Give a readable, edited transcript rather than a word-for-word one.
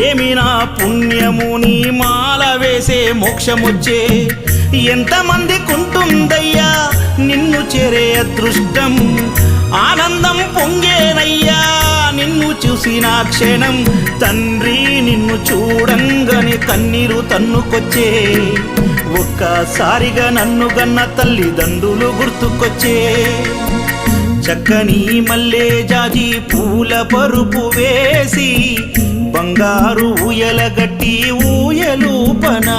ఏమి నా పుణ్యము నీ మాల వేసే మోక్షమొచ్చే ఎంతమందికుంటుందయ్యా నిన్ను చేరే అదృష్టం ఆనందం పొంగేనయ్యా నిన్ను చూసిన క్షణం తండ్రి నిన్ను చూడంగానే కన్నీరు తన్నుకొచ్చే ఒక్కసారిగా నన్ను గన్న తల్లిదండ్రులు గుర్తుకొచ్చే చక్కని మల్లె జాజి పూల పరుపు వేసి బంగారు ఊయల గట్టి ఊయలూపనా